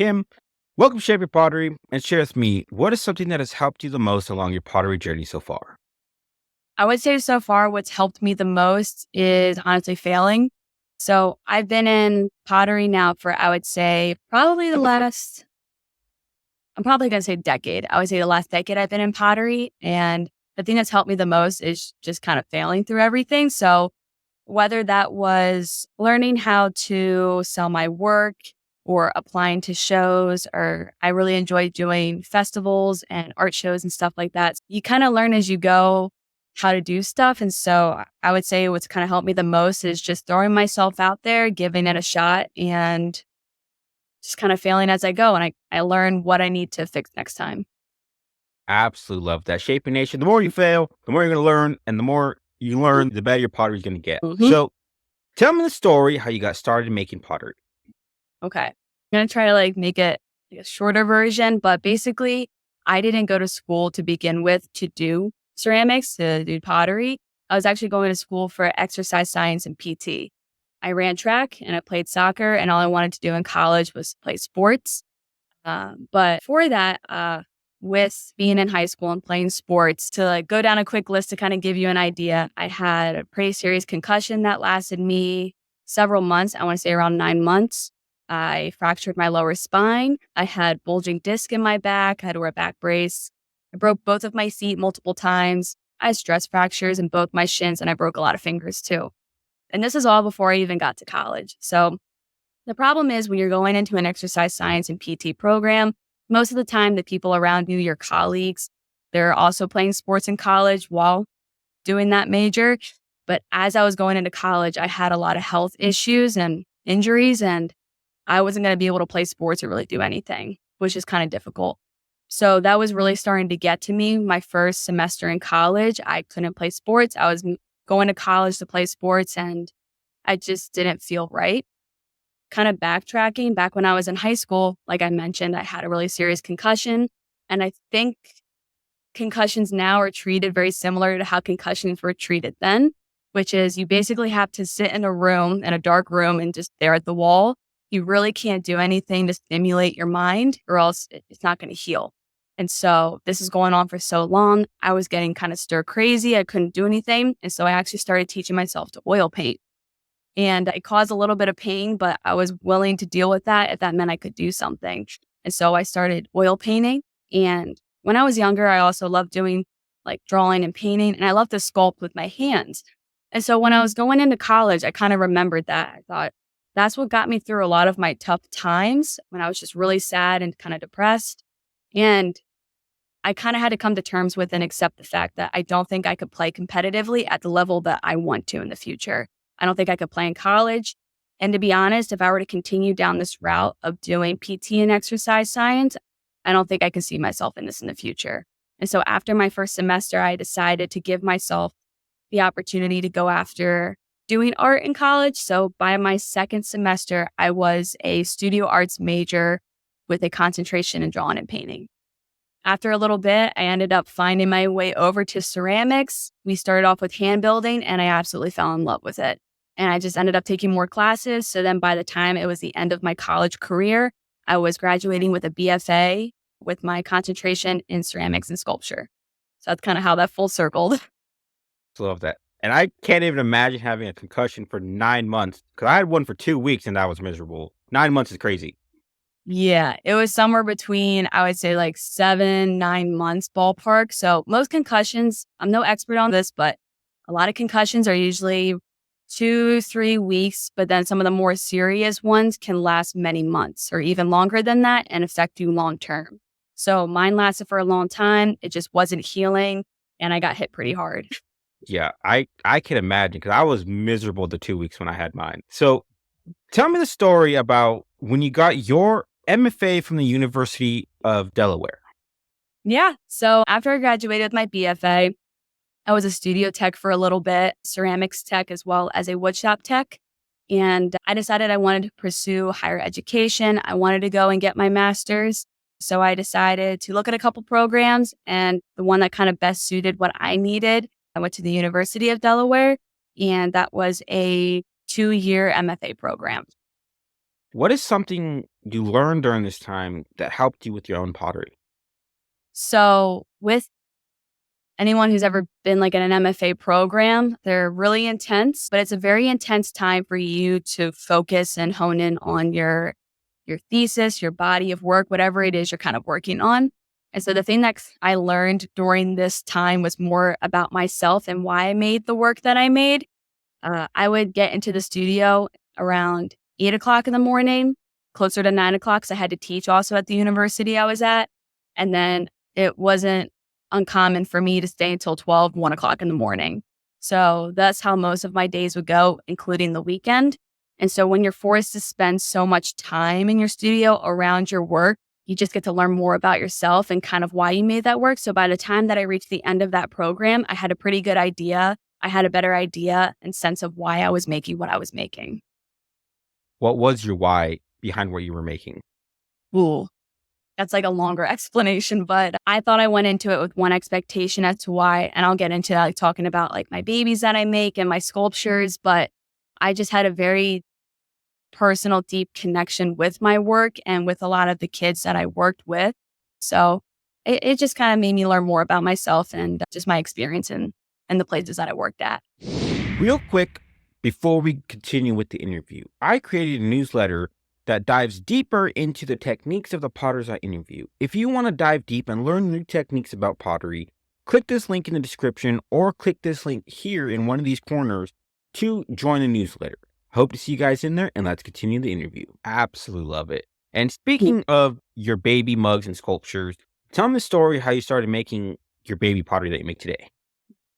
Kim, welcome to Shape Your Pottery and share with me what is something that has helped you the most along your pottery journey so far? I would say so far what's helped me the most is honestly failing. So I've been in pottery now for, I would say, probably I'm probably going to say decade. I would say the last decade I've been in pottery. And the thing that's helped me the most is just kind of failing through everything. So whether that was learning how to sell my work or applying to shows, or I really enjoy doing festivals and art shows and stuff like that. You kind of learn as you go how to do stuff. And so I would say what's kind of helped me the most is just throwing myself out there, giving it a shot, and just kind of failing as I go. And I learn what I need to fix next time. Absolutely love that. Shaping Nation, the more you fail, the more you're going to learn. And the more you learn, the better your pottery is going to get. Mm-hmm. So tell me the story how you got started making pottery. Okay. I'm going to try to make it a shorter version, but basically I didn't go to school to begin with to do ceramics, to do pottery. I was actually going to school for exercise science and PT. I ran track and I played soccer, and all I wanted to do in college was play sports. But for that, with being in high school and playing sports, to go down a quick list to kind of give you an idea, I had a pretty serious concussion that lasted me several months. I want to say around 9 months. I fractured my lower spine. I had bulging disc in my back. I had to wear a back brace. I broke both of my feet multiple times. I had stress fractures in both my shins, and I broke a lot of fingers too. And this is all before I even got to college. So the problem is when you're going into an exercise science and PT program, most of the time the people around you, your colleagues, they're also playing sports in college while doing that major. But as I was going into college, I had a lot of health issues and injuries, and I wasn't going to be able to play sports or really do anything, which is kind of difficult. So that was really starting to get to me. My first semester in college, I couldn't play sports. I was going to college to play sports, and I just didn't feel right. Kind of backtracking, back when I was in high school, like I mentioned, I had a really serious concussion. And I think concussions now are treated very similar to how concussions were treated then, which is you basically have to sit in a room, in a dark room, and just stare at the wall. You really can't do anything to stimulate your mind, or else it's not going to heal. And so this is going on for so long. I was getting kind of stir crazy. I couldn't do anything. And so I actually started teaching myself to oil paint. And it caused a little bit of pain, but I was willing to deal with that if that meant I could do something. And so I started oil painting. And when I was younger, I also loved doing drawing and painting, and I loved to sculpt with my hands. And so when I was going into college, I kind of remembered that. I thought that's what got me through a lot of my tough times when I was just really sad and kind of depressed. And I kind of had to come to terms with and accept the fact that I don't think I could play competitively at the level that I want to in the future. I don't think I could play in college. And to be honest, if I were to continue down this route of doing PT and exercise science, I don't think I can see myself in this in the future. And so after my first semester, I decided to give myself the opportunity to go after doing art in college. So by my second semester, I was a studio arts major with a concentration in drawing and painting. After a little bit, I ended up finding my way over to ceramics. We started off with hand building, and I absolutely fell in love with it. And I just ended up taking more classes. So then by the time it was the end of my college career, I was graduating with a BFA with my concentration in ceramics and sculpture. So that's kind of how that full circled. Love that. And I can't even imagine having a concussion for 9 months because I had one for 2 weeks and that was miserable. 9 months is crazy. Yeah, it was somewhere between, I would say 7, 9 months ballpark. So most concussions, I'm no expert on this, but a lot of concussions are usually 2, 3 weeks, but then some of the more serious ones can last many months or even longer than that and affect you long term. So mine lasted for a long time. It just wasn't healing, and I got hit pretty hard. Yeah, I can imagine because I was miserable the 2 weeks when I had mine. So tell me the story about when you got your MFA from the University of Delaware. Yeah. So after I graduated with my BFA, I was a studio tech for a little bit, ceramics tech, as well as a woodshop tech. And I decided I wanted to pursue higher education. I wanted to go and get my master's. So I decided to look at a couple programs, and the one that kind of best suited what I needed, I went to the University of Delaware, and that was a 2-year MFA program. What is something you learned during this time that helped you with your own pottery? So with anyone who's ever been like in an MFA program, they're really intense, but it's a very intense time for you to focus and hone in on your thesis, your body of work, whatever it is you're kind of working on. And so the thing that I learned during this time was more about myself and why I made the work that I made. I would get into the studio around 8 o'clock in the morning, closer to 9 o'clock, because I had to teach also at the university I was at. And then it wasn't uncommon for me to stay until 12, 1 o'clock in the morning. So that's how most of my days would go, including the weekend. And so when you're forced to spend so much time in your studio around your work, you just get to learn more about yourself and kind of why you made that work. So by the time that I reached the end of that program, I had a pretty good idea. I had a better idea and sense of why I was making what I was making. What was your why behind what you were making? Ooh, that's like a longer explanation, but I thought I went into it with one expectation as to why. And I'll get into like talking about like my babies that I make and my sculptures, but I just had a very personal, deep connection with my work and with a lot of the kids that I worked with. So it just kind of made me learn more about myself and just my experience in the places that I worked at. Real quick, before we continue with the interview, I created a newsletter that dives deeper into the techniques of the potters I interview. If you want to dive deep and learn new techniques about pottery, click this link in the description or click this link here in one of these corners to join the newsletter. Hope to see you guys in there, and let's continue the interview. Absolutely love it. And speaking of your baby mugs and sculptures, tell me the story how you started making your baby pottery that you make today.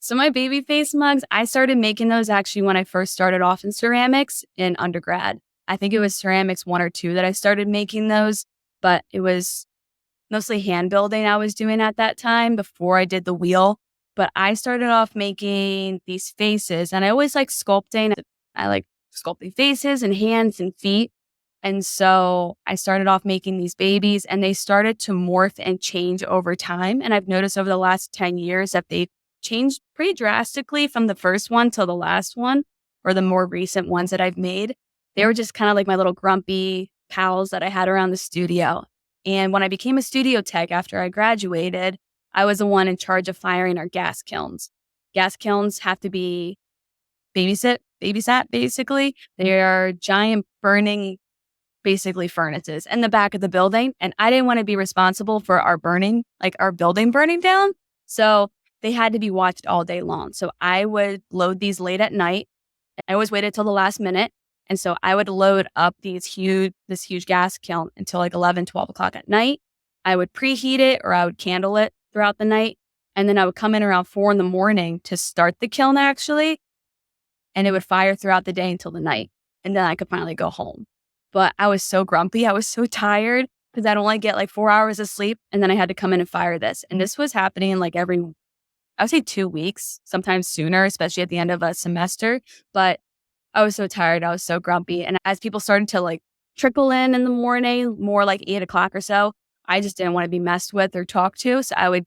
So my baby face mugs, I started making those actually when I first started off in ceramics in undergrad. I think it was ceramics 1 or 2 that I started making those, but it was mostly hand building I was doing at that time before I did the wheel. But I started off making these faces and I always like sculpting. I like sculpting faces and hands and feet. And so I started off making these babies and they started to morph and change over time. And I've noticed over the last 10 years that they've changed pretty drastically from the first one till the last one or the more recent ones that I've made. They were just kind of like my little grumpy pals that I had around the studio. And when I became a studio tech after I graduated, I was the one in charge of firing our gas kilns. Gas kilns have to be babysat basically. They are giant burning basically furnaces in the back of the building. And I didn't want to be responsible for our burning, like our building burning down. So they had to be watched all day long. So I would load these late at night. I always waited till the last minute. And so I would load up this huge gas kiln until like 11, 12 o'clock at night. I would preheat it or I would candle it throughout the night. And then I would come in around 4 in the morning to start the kiln actually. And it would fire throughout the day until the night. And then I could finally go home. But I was so grumpy. I was so tired because I'd only get like 4 hours of sleep. And then I had to come in and fire this. And this was happening like I would say 2 weeks, sometimes sooner, especially at the end of a semester. But I was so tired. I was so grumpy. And as people started to like trickle in the morning, more like 8 o'clock or so, I just didn't want to be messed with or talked to. So I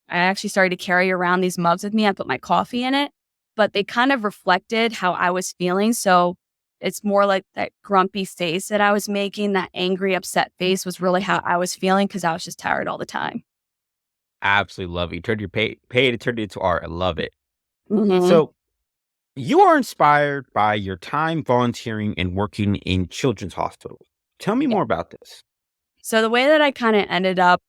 actually started to carry around these mugs with me. I put my coffee in it, but they kind of reflected how I was feeling. So it's more like that grumpy face that I was making, that angry, upset face was really how I was feeling because I was just tired all the time. Absolutely love it. You turned your pay to turn it into art. I love it. Hmm. So you are inspired by your time volunteering and working in children's hospitals. Tell me Yeah. more about this. So the way that I kind of ended up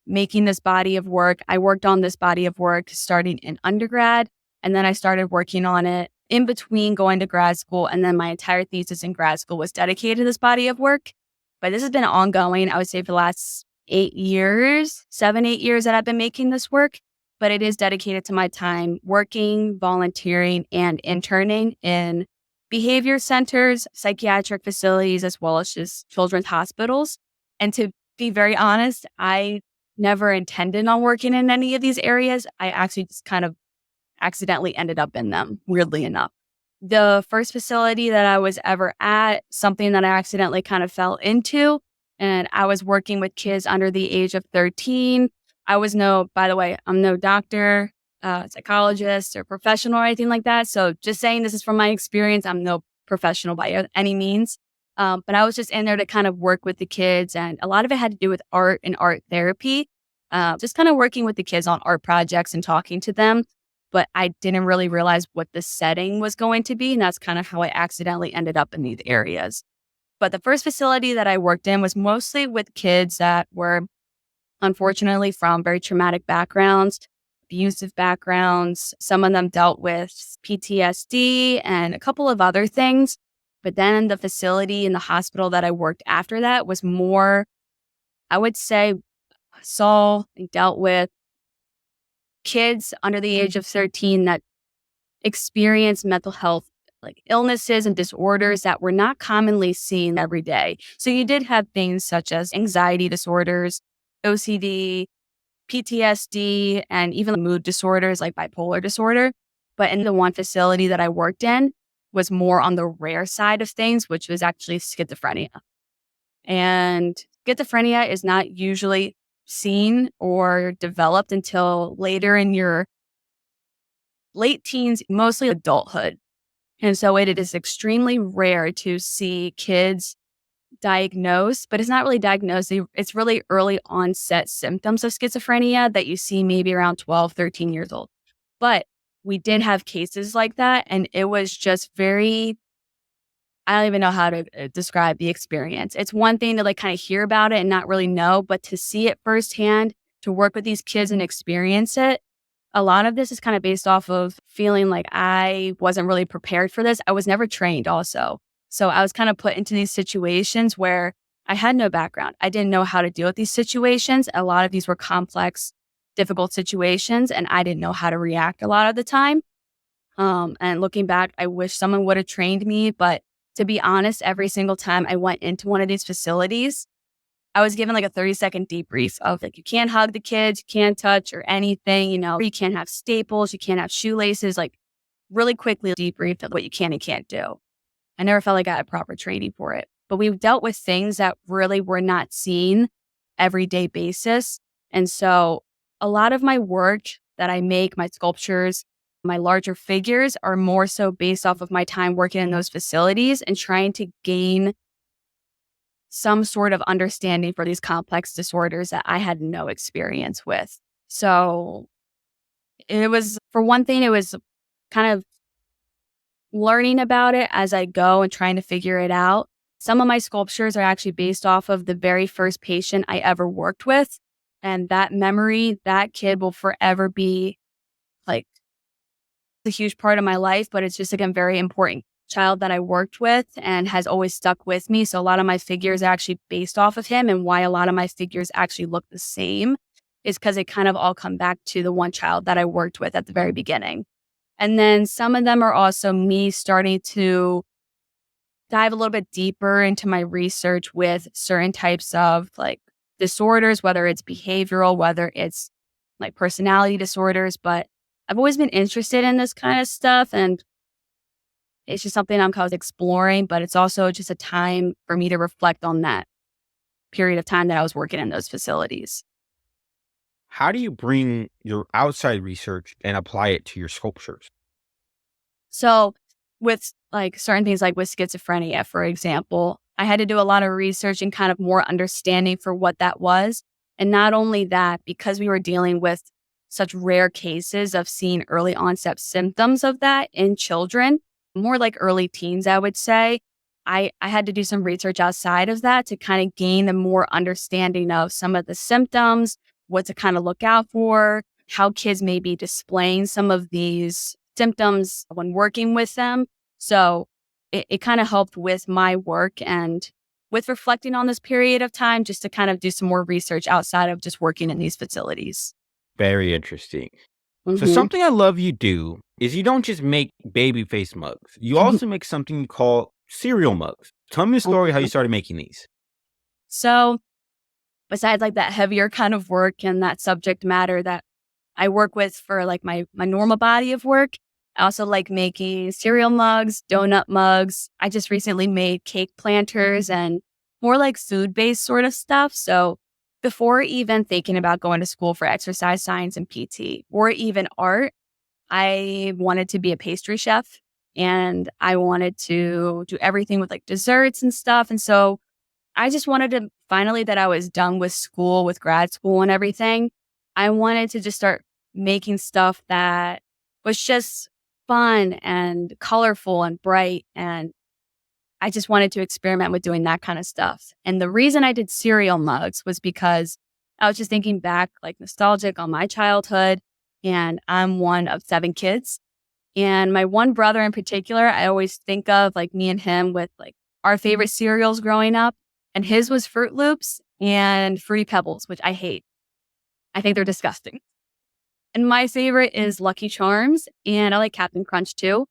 making this body of work, I worked on this body of work starting in undergrad, and then I started working on it in between going to grad school. And then my entire thesis in grad school was dedicated to this body of work. But this has been ongoing, I would say, for the last 8 years, 7, 8 years that I've been making this work. But it is dedicated to my time working, volunteering, and interning in behavior centers, psychiatric facilities, as well as just children's hospitals. And to be very honest, I never intended on working in any of these areas. I actually just kind of accidentally ended up in them, weirdly enough. The first facility that I was ever at, something that I accidentally kind of fell into, and I was working with kids under the age of 13. By the way, I'm no doctor, psychologist, or professional or anything like that. So just saying this is from my experience, I'm no professional by any means. But I was just in there to kind of work with the kids. And a lot of it had to do with art and art therapy, just kind of working with the kids on art projects and talking to them. But I didn't really realize what the setting was going to be. And that's kind of how I accidentally ended up in these areas. But the first facility that I worked in was mostly with kids that were unfortunately from very traumatic backgrounds, abusive backgrounds. Some of them dealt with PTSD and a couple of other things. But then the facility in the hospital that I worked after that was more, I would say, saw and dealt with kids under the age of 13 that experience mental health like illnesses and disorders that were not commonly seen every day. So you did have things such as anxiety disorders, OCD, PTSD, and even mood disorders like bipolar disorder. But in the one facility that I worked in was more on the rare side of things, which was actually schizophrenia. And schizophrenia is not usually seen or developed until later in your late teens, mostly adulthood. And so it is extremely rare to see kids diagnosed, but it's not really diagnosed. It's really early onset symptoms of schizophrenia that you see maybe around 12, 13 years old. But we did have cases like that. And it was just very, I don't even know how to describe the experience. It's one thing to like kind of hear about it and not really know, but to see it firsthand, to work with these kids and experience it, a lot of this is kind of based off of feeling like I wasn't really prepared for this. I was never trained also. So I was kind of put into these situations where I had no background. I didn't know how to deal with these situations. A lot of these were complex, difficult situations, and I didn't know how to react a lot of the time. And looking back, I wish someone would have trained me. But to be honest, every single time I went into one of these facilities, I was given like a 30-second debrief of like, you can't hug the kids, you can't touch or anything, you can't have staples, you can't have shoelaces, like really quickly debriefed of what you can and can't do. I never felt like I had proper training for it. But we've dealt with things that really were not seen everyday basis. And so a lot of my work that I make, my sculptures, my larger figures are more so based off of my time working in those facilities and trying to gain some sort of understanding for these complex disorders that I had no experience with. So it was, for one thing, it was kind of learning about it as I go and trying to figure it out. Some of my sculptures are actually based off of the very first patient I ever worked with. And that memory, that kid will forever be like a huge part of my life, but it's just, again, very important child that I worked with and has always stuck with me. So a lot of my figures are actually based off of him, and why a lot of my figures actually look the same is because they kind of all come back to the one child that I worked with at the very beginning. And then some of them are also me starting to dive a little bit deeper into my research with certain types of like disorders, whether it's behavioral, whether it's like personality disorders. But I've always been interested in this kind of stuff, and it's just something I'm kind of exploring, but it's also just a time for me to reflect on that period of time that I was working in those facilities. How do you bring your outside research and apply it to your sculptures? So with like certain things like with schizophrenia, for example, I had to do a lot of research and kind of more understanding for what that was. And not only that, because we were dealing with such rare cases of seeing early onset symptoms of that in children, more like early teens, I would say, I had to do some research outside of that to kind of gain a more understanding of some of the symptoms, what to kind of look out for, how kids may be displaying some of these symptoms when working with them. So it kind of helped with my work and with reflecting on this period of time, just to kind of do some more research outside of just working in these facilities. Very interesting. So Mm-hmm. something I love you do is you don't just make baby face mugs. You also make something you call cereal mugs. Tell me the story how you started making these. So besides like that heavier kind of work and that subject matter that I work with for like my normal body of work, I also like making cereal mugs, donut mugs. I just recently made cake planters and more like food-based sort of stuff. So before even thinking about going to school for exercise science and PT or even art, I wanted to be a pastry chef. and I wanted to do everything with like desserts and stuff. And so I just wanted to finally that I was done with school, with grad school and everything. I wanted to just start making stuff that was just fun and colorful and bright. And I just wanted to experiment with doing that kind of stuff. And the reason I did cereal mugs was because I was just thinking back, like nostalgic on my childhood. And I'm one of 7 kids. And my one brother in particular, I always think of like me and him with like our favorite cereals growing up. And his was Fruit Loops and Fruity Pebbles, which I hate. I think they're disgusting. And my favorite is Lucky Charms, and I like Captain Crunch too.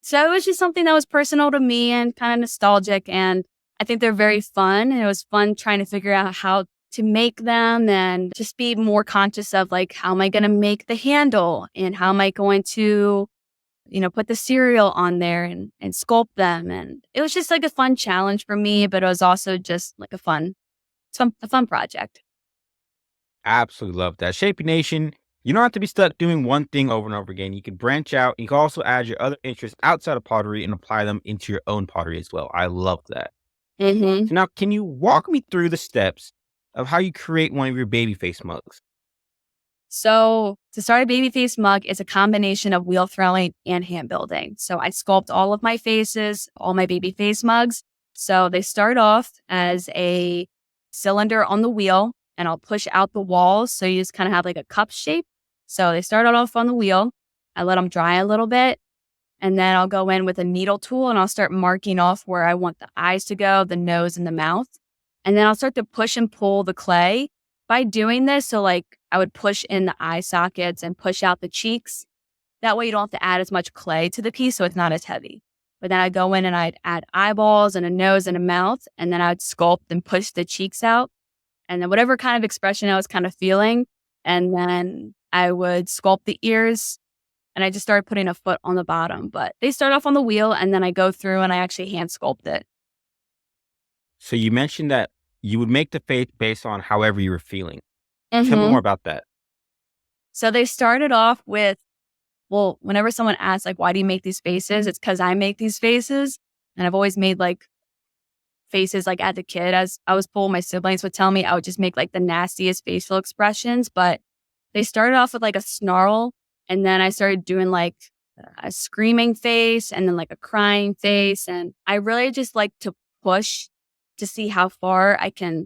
So it was just something that was personal to me and kind of nostalgic. And I think they're very fun. And it was fun trying to figure out how to make them and just be more conscious of like, how am I going to make the handle and how am I going to, put the cereal on there and sculpt them. And it was just like a fun challenge for me, but it was also just like a fun project. Absolutely love that. Shaping Nation, you don't have to be stuck doing one thing over and over again. You can branch out. You can also add your other interests outside of pottery and apply them into your own pottery as well. I love that. hmm So now, can you walk me through the steps of how you create one of your baby face mugs? So to start a baby face mug, it's a combination of wheel throwing and hand building. So I sculpt all of my faces, all my baby face mugs. So they start off as a cylinder on the wheel, and I'll push out the walls. So you just kind of have like a cup shape. So they start off on the wheel. I let them dry a little bit. And then I'll go in with a needle tool and I'll start marking off where I want the eyes to go, the nose and the mouth. And then I'll start to push and pull the clay by doing this. So like I would push in the eye sockets and push out the cheeks. That way you don't have to add as much clay to the piece, so it's not as heavy. But then I'd go in and I'd add eyeballs and a nose and a mouth. And then I'd sculpt and push the cheeks out. And then whatever kind of expression I was kind of feeling. And then I would sculpt the ears. And I just started putting a foot on the bottom. But they start off on the wheel, and then I go through and I actually hand sculpt it. So you mentioned that you would make the face based on however you were feeling. Tell me hmm more about that. So they started off with, well, whenever someone asks, like, why do you make these faces? It's because I make these faces. And I've always made like faces like as a kid. As I was told, my siblings would tell me I would just make like the nastiest facial expressions. But they started off with like a snarl. And then I started doing like a screaming face and then like a crying face. And I really just like to push to see how far I can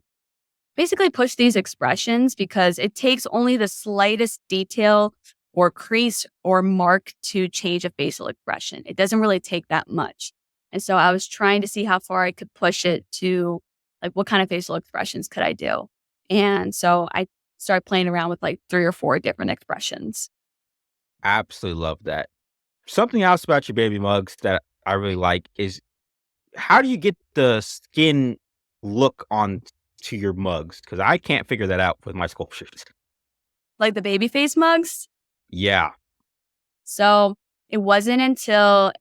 basically push these expressions, because it takes only the slightest detail or crease or mark to change a facial expression. It doesn't really take that much. And so I was trying to see how far I could push it to like what kind of facial expressions could I do. And so I started playing around with like 3 or 4 different expressions. Absolutely love that. Something else about your baby mugs that I really like is how do you get the skin look on to your mugs? Because I can't figure that out with my sculptures. Like the baby face mugs. Yeah. So it wasn't until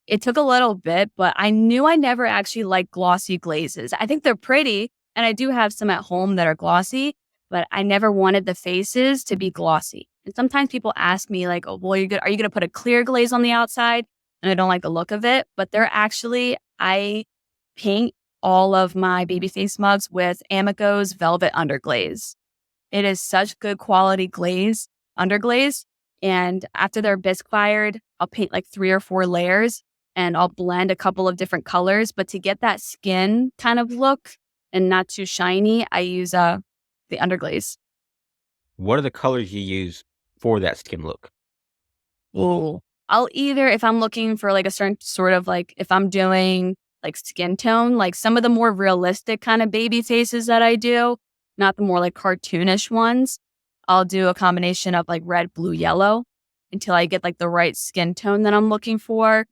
it took a little bit, but I knew I never actually liked glossy glazes. I think they're pretty, and I do have some at home that are glossy, but I never wanted the faces to be glossy. And sometimes people ask me like, "Oh, well, are you going to put a clear glaze on the outside?" And I don't like the look of it, but they're actually I paint all of my baby face mugs with Amico's velvet underglaze. It is such good quality underglaze. And after they're bisque fired, I'll paint like 3 or 4 layers and I'll blend a couple of different colors. But to get that skin kind of look and not too shiny, I use the underglaze. What are the colors you use for that skin look? Ooh. I'll either, if I'm looking for like a certain sort of like, if I'm doing like skin tone, like some of the more realistic kind of baby faces that I do, not the more like cartoonish ones, I'll do a combination of like red, blue, yellow until I get like the right skin tone that I'm looking for.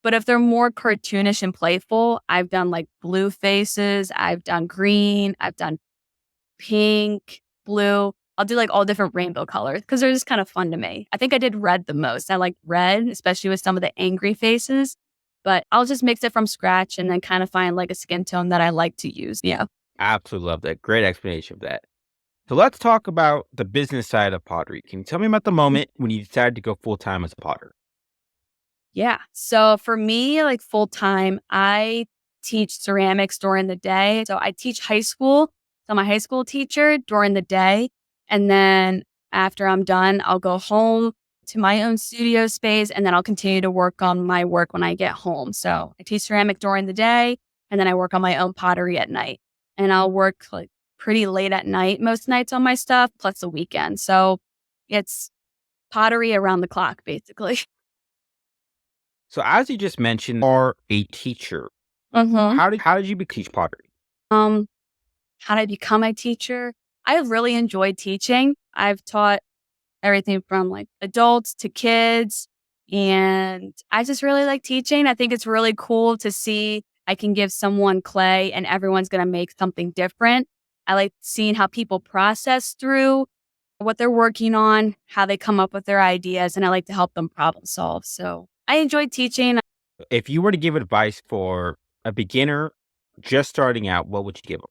But if they're more cartoonish and playful, I've done like blue faces, I've done green, I've done pink, blue. I'll do like all different rainbow colors because they're just kind of fun to me. I think I did red the most. I like red, especially with some of the angry faces. But I'll just mix it from scratch and then kind of find like a skin tone that I like to use. Yeah. Absolutely love that. Great explanation of that. So let's talk about the business side of pottery. Can you tell me about the moment when you decided to go full time as a potter? Yeah. So for me, like full time, I teach ceramics during the day. So I teach high school. So I'm a high school teacher during the day. And then after I'm done, I'll go home to my own studio space and then I'll continue to work on my work when I get home. So I teach ceramic during the day and then I work on my own pottery at night. And I'll work like pretty late at night most nights on my stuff, plus the weekend. So it's pottery around the clock, basically. So as you just mentioned, you are a teacher. Mhm. How did you teach pottery? Um, how did I become a teacher? I really enjoyed teaching. I've taught everything from like adults to kids, and I just really like teaching. I think it's really cool to see I can give someone clay and everyone's going to make something different. I like seeing how people process through what they're working on, how they come up with their ideas, and I like to help them problem solve. So I enjoyed teaching. If you were to give advice for a beginner just starting out, what would you give them?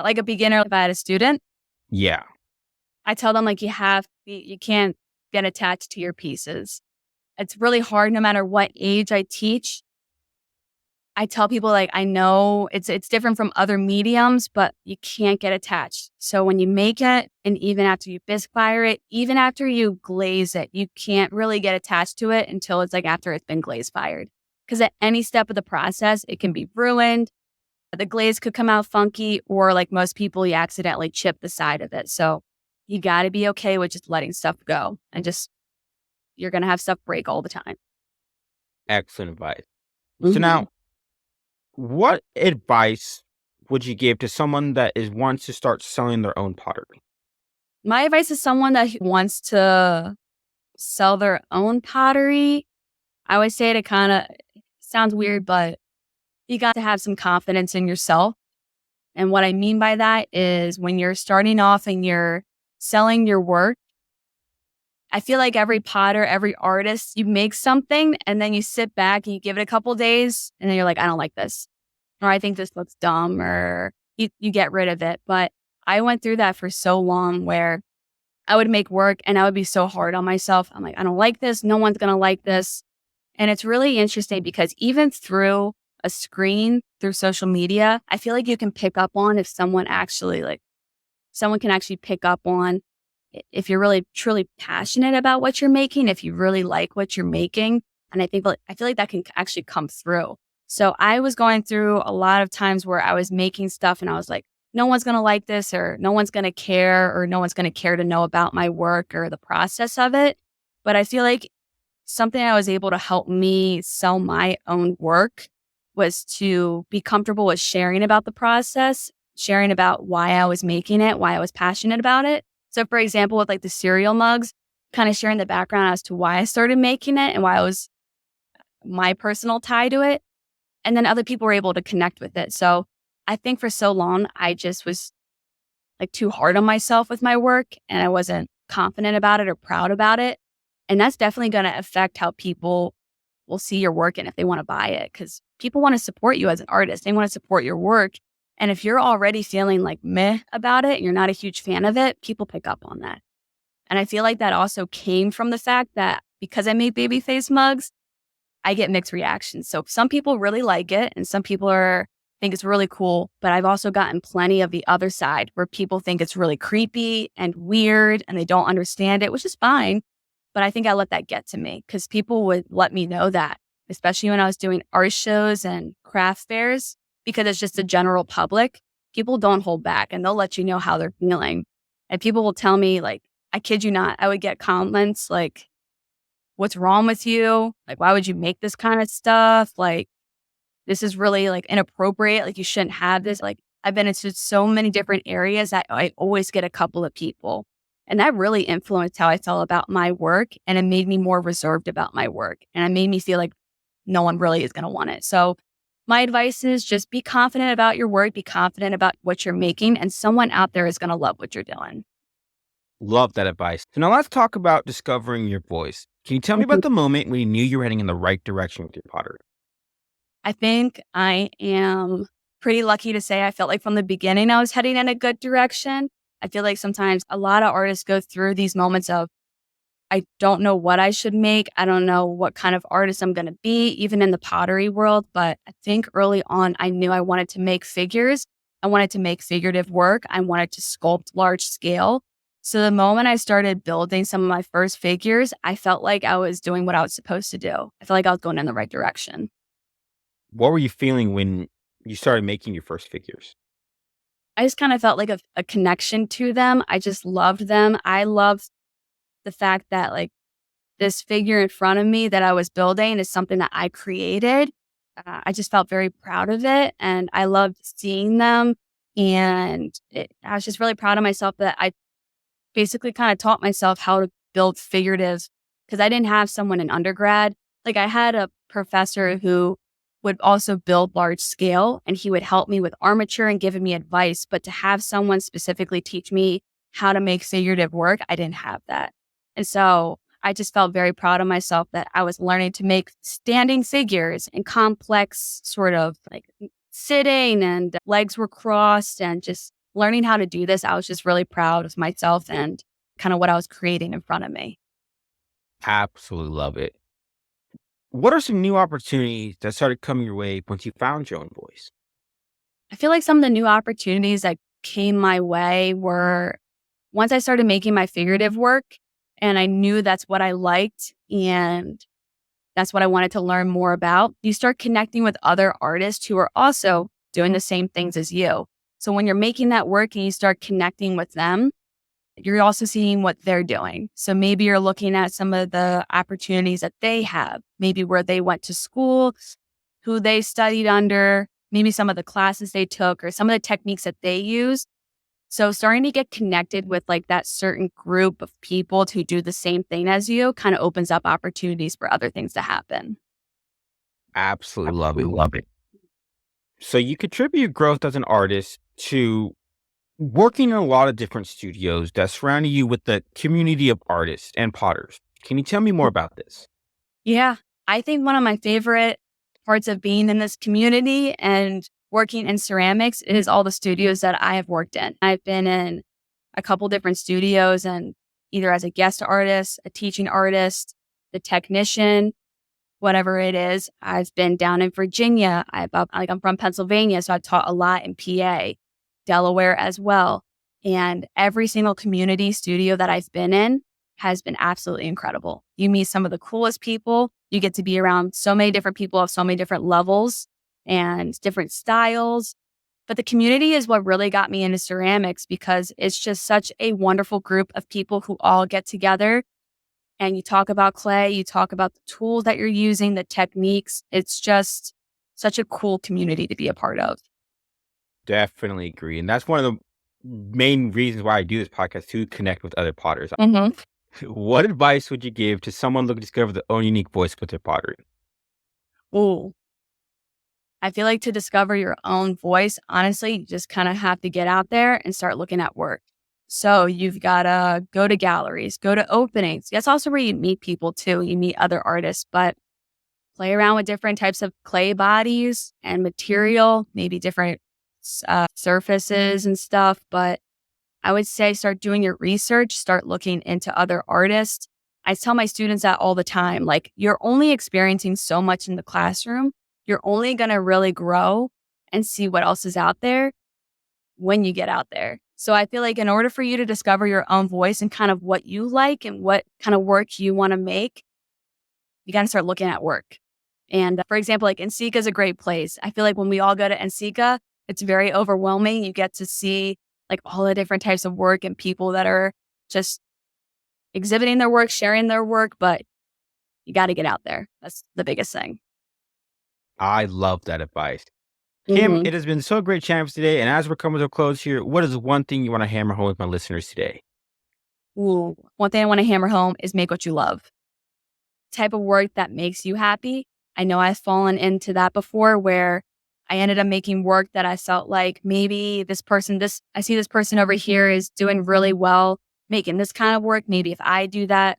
Like a beginner, if I had a student, Yeah. I tell them like you can't get attached to your pieces. It's really hard no matter what age I teach. I tell people like I know it's different from other mediums, but you can't get attached. So when you make it and even after you bisque fire it, even after you glaze it, you can't really get attached to it until it's like after it's been glaze fired. Because at any step of the process, it can be ruined. The glaze could come out funky, or like most people, you accidentally chip the side of it. So you got to be okay with just letting stuff go and just, you're going to have stuff break all the time. Excellent advice. So Mhm. now, what advice would you give to someone that wants to start selling their own pottery? My advice is someone that wants to sell their own pottery. I would say to kind of sounds weird, but you got to have some confidence in yourself. And what I mean by that is when you're starting off and you're selling your work, I feel like every potter, every artist, you make something and then you sit back and you give it a couple days and then you're like, I don't like this. Or I think this looks dumb, or you get rid of it. But I went through that for so long where I would make work and I would be so hard on myself. I'm like, I don't like this. No one's going to like this. And it's really interesting because even through a screen, through social media, I feel like you can pick up on if someone actually someone can actually pick up on if you're really truly passionate about what you're making, if you really like what you're making. And I feel like that can actually come through. So I was going through a lot of times where I was making stuff and I was like, no one's going to like this, or no one's going to care, or no one's going to care to know about my work or the process of it. But I feel like something that was able to help me sell my own work was to be comfortable with sharing about the process, sharing about why I was making it, why I was passionate about it. So, for example, with like the cereal mugs, kind of sharing the background as to why I started making it and why I was my personal tie to it. And then other people were able to connect with it. So, I think for so long, I just was like too hard on myself with my work and I wasn't confident about it or proud about it. And that's definitely going to affect how people will see your work and if they want to buy it, because people want to support you as an artist. They want to support your work. And if you're already feeling like meh about it, you're not a huge fan of it, people pick up on that. And I feel like that also came from the fact that because I make baby face mugs, I get mixed reactions. So some people really like it and some people think it's really cool, but I've also gotten plenty of the other side where people think it's really creepy and weird and they don't understand it, which is fine. But I think I let that get to me because people would let me know that, especially when I was doing art shows and craft fairs, because it's just the general public. People don't hold back and they'll let you know how they're feeling. And people will tell me, like, I kid you not, I would get comments like, what's wrong with you? Like, why would you make this kind of stuff? Like, this is really like inappropriate. Like, you shouldn't have this. Like, I've been into so many different areas that I always get a couple of people. And that really influenced how I felt about my work. And it made me more reserved about my work. And it made me feel like no one really is going to want it. So, my advice is just be confident about your work, be confident about what you're making, and someone out there is going to love what you're doing. Love that advice. So now let's talk about discovering your voice. Can you tell me about the moment when you knew you were heading in the right direction with your pottery? I think I am pretty lucky to say I felt like from the beginning I was heading in a good direction. I feel like sometimes a lot of artists go through these moments of, I don't know what I should make. I don't know what kind of artist I'm going to be, even in the pottery world. But I think early on, I knew I wanted to make figures. I wanted to make figurative work. I wanted to sculpt large scale. So the moment I started building some of my first figures, I felt like I was doing what I was supposed to do. I felt like I was going in the right direction. What were you feeling when you started making your first figures? I just kind of felt like a connection to them. I just loved them. I loved the fact that like this figure in front of me that I was building is something that I created. I just felt very proud of it and I loved seeing them. And I was just really proud of myself that I basically kind of taught myself how to build figurative because I didn't have someone in undergrad. Like I had a professor who would also build large scale and he would help me with armature and give me advice. But to have someone specifically teach me how to make figurative work, I didn't have that. And so I just felt very proud of myself that I was learning to make standing figures and complex sort of like sitting and legs were crossed and just learning how to do this. I was just really proud of myself and kind of what I was creating in front of me. Absolutely love it. What are some new opportunities that started coming your way once you found your own voice? I feel like some of the new opportunities that came my way were once I started making my figurative work and I knew that's what I liked and that's what I wanted to learn more about, you start connecting with other artists who are also doing the same things as you. So when you're making that work and you start connecting with them, you're also seeing what they're doing. So maybe you're looking at some of the opportunities that they have, maybe where they went to school, who they studied under, maybe some of the classes they took or some of the techniques that they use. So starting to get connected with like that certain group of people to do the same thing as you kind of opens up opportunities for other things to happen. Absolutely love it. Love it. So you contribute your growth as an artist to working in a lot of different studios that surround you with the community of artists and potters. Can you tell me more about this? Yeah, I think one of my favorite parts of being in this community and working in ceramics is all the studios that I have worked in. I've been in a couple different studios and either as a guest artist, a teaching artist, the technician, whatever it is. I've been down in Virginia. I'm from Pennsylvania, so I taught a lot in PA, Delaware as well. And every single community studio that I've been in has been absolutely incredible. You meet some of the coolest people. You get to be around so many different people of so many different levels and different styles. But the community is what really got me into ceramics because it's just such a wonderful group of people who all get together and you talk about clay, you talk about the tools that you're using, the techniques. It's just such a cool community to be a part of. Definitely agree. And that's one of the main reasons why I do this podcast, to connect with other potters. Mm-hmm. What advice would you give to someone looking to discover their own unique voice with their pottery? Ooh, I feel like to discover your own voice, honestly, you just kind of have to get out there and start looking at work. So you've got to go to galleries, go to openings. That's also where you meet people too. You meet other artists, but play around with different types of clay bodies and material, maybe different surfaces and stuff. But I would say start doing your research, start looking into other artists. I tell my students that all the time. Like, you're only experiencing so much in the classroom. You're only going to really grow and see what else is out there when you get out there. So I feel like in order for you to discover your own voice and kind of what you like and what kind of work you want to make, you got to start looking at work. And for example, like NCECA is a great place. I feel like when we all go to NCECA, it's very overwhelming. You get to see like all the different types of work and people that are just exhibiting their work, sharing their work, but you got to get out there. That's the biggest thing. I love that advice. Kim, Mm-hmm. it has been so great chatting with you today. And as we're coming to a close here, what is one thing you want to hammer home with my listeners today? Ooh, one thing I want to hammer home is make what you love. Type of work that makes you happy. I know I've fallen into that before where I ended up making work that I felt like maybe I see this person over here is doing really well making this kind of work. Maybe if I do that,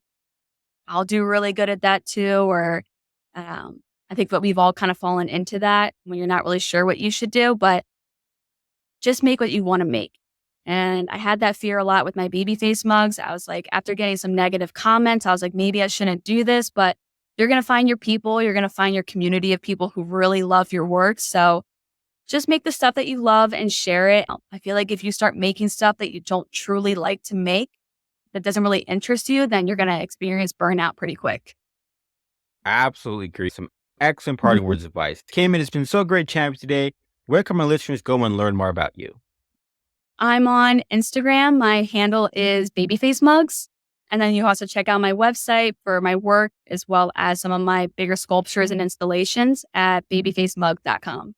I'll do really good at that too. Or I think that we've all kind of fallen into that when you're not really sure what you should do, but just make what you want to make. And I had that fear a lot with my baby face mugs. I was like, after getting some negative comments, I was like, maybe I shouldn't do this, but you're going to find your people. You're going to find your community of people who really love your work. So just make the stuff that you love and share it. I feel like if you start making stuff that you don't truly like to make, that doesn't really interest you, then you're going to experience burnout pretty quick. Absolutely agree. Some excellent parting words of advice. Kim, it has been so great chatting with you today. Where can my listeners go and learn more about you? I'm on Instagram. My handle is babyface mugs. And then you also check out my website for my work, as well as some of my bigger sculptures and installations at babyfacemug.com.